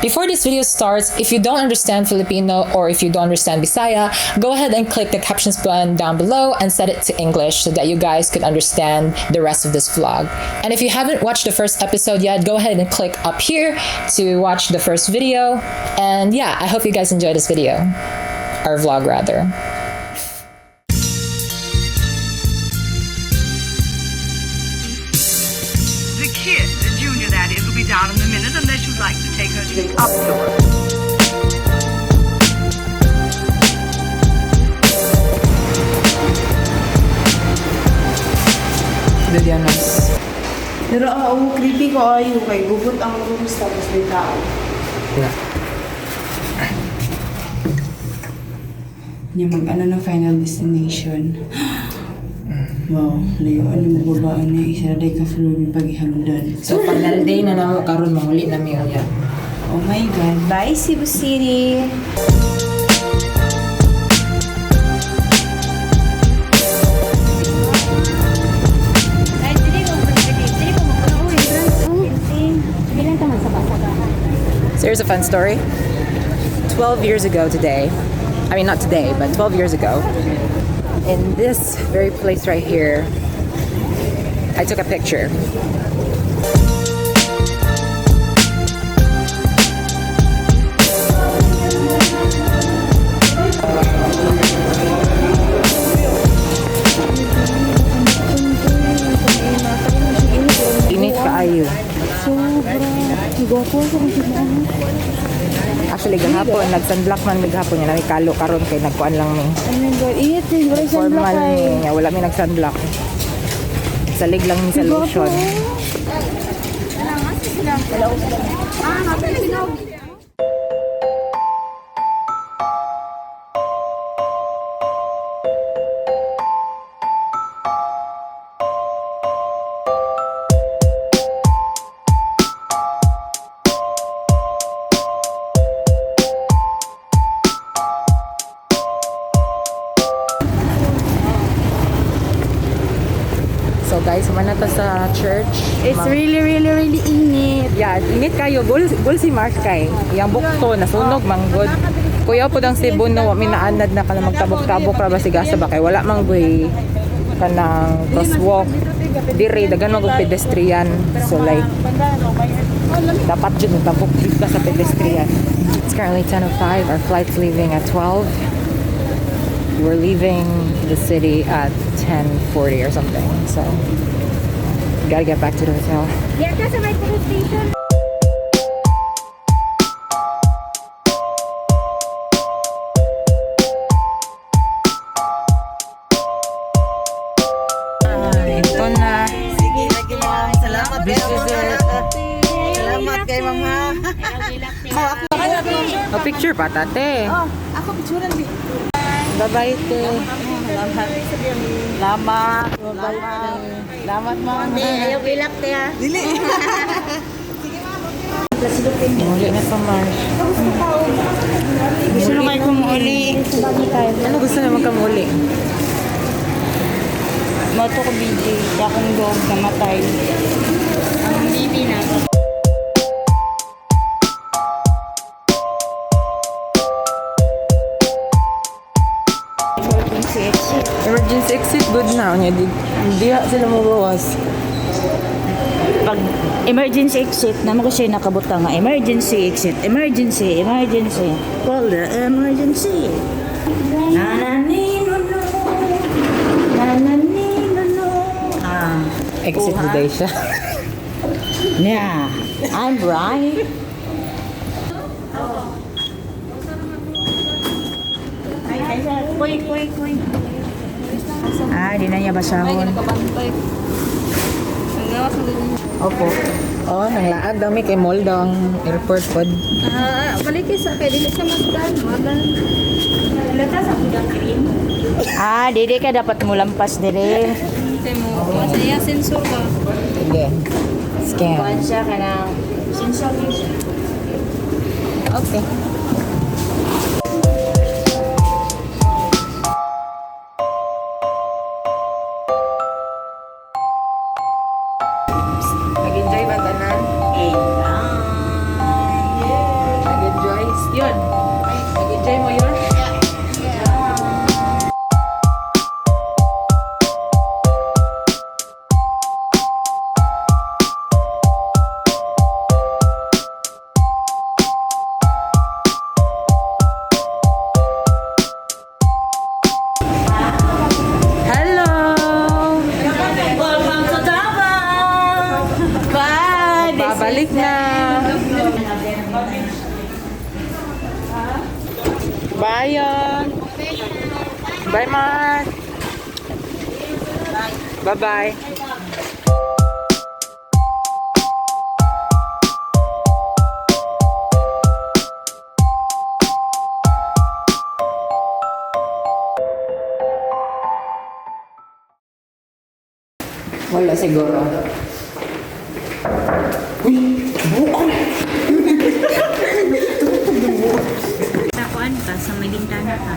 Before this video starts, if you don't understand Filipino or if you don't understand Bisaya, go ahead and click the captions button down below and set it to English so that you guys could understand the rest of this vlog. And if you haven't watched the first episode yet, go ahead and click up here to watch the first video. And yeah, I hope you guys enjoy this video, or vlog rather. The junior that is, will be down in a minute unless you'd like to take her up to her. Dudyanos. Pero creepy ko ayo kay gugot ang rooms tapos may tao. Yeah. Niya mag-ano ng Final Destination. Wow, layuan yung babaan na isa day ka floor yung paghihagdan. So pag day na namo karon manguli na mi unya. Oh my God, bye Cebu City! So here's a fun story. 12 years ago today, I mean not today, but 12 years ago, in this very place right here, I took a picture. Init kaayo. Actually, gahapon, nag-sunblock man gahapon niya. Nakikalo karon kay nagkuan lang ni. Oh my God, init din. Wala siyang Formal lakay. niya. Wala may nag-sunblock. Salig lang ni sa lotion. So guys, manata sa church. It's really init. Yeah, init kayo. Bul si Mark kay. Yang bukto, nasunog, manggod. Kuya po dang Cebu no, minaanad na ka na magtabok-tabok ra ba si gasa ba kay wala mang guy kanang crosswalk. Dire dagan mag pedestrian. So like dapat jud tabok ka sa pedestrian. It's currently 10:05. Our flight's leaving at 12. We're leaving the city at 10:40 or something. So gotta get back to the hotel. Yeah, that's a metro station. Ito na. Sige, lagi ma'am. Salamat This kayo. is it. Salamat kay ma'am ha. A picture pa, tate. Oh, ako picturean di. Bye-bye, te. Salamat. Salamat ma'am. Ayaw ilak tayo. Dili. Muli na sa March. Gusto na kayo kumuli. Ano gusto naman kamuli? Mato ko BJ, akong dog namatay. Ang bibi na. Emergency exit, good na. Di sila mabawas. Pag emergency exit, naman ko siya nakabuta nga. Emergency exit, emergency. Call the emergency. Nananino. Exit the day siya. Yeah, I'm right. Kuy. Di na niya basahon. Opo. Oh, nanglaag daw may kay mall daw ang airport pod. Balik sa kay dili sa masdan, madan. Lata sa pudang green. Dede ka dapat mo lampas dire. Temo, masaya sensor ba? Sige. Scan. Siya ka na. Sensor siya. Okay. Nag-enjoy ba tanan? Yeah. kayo. Bye, Mark. Bye-bye. Wala siguro. Sa kuan ka, sa may bintana ka.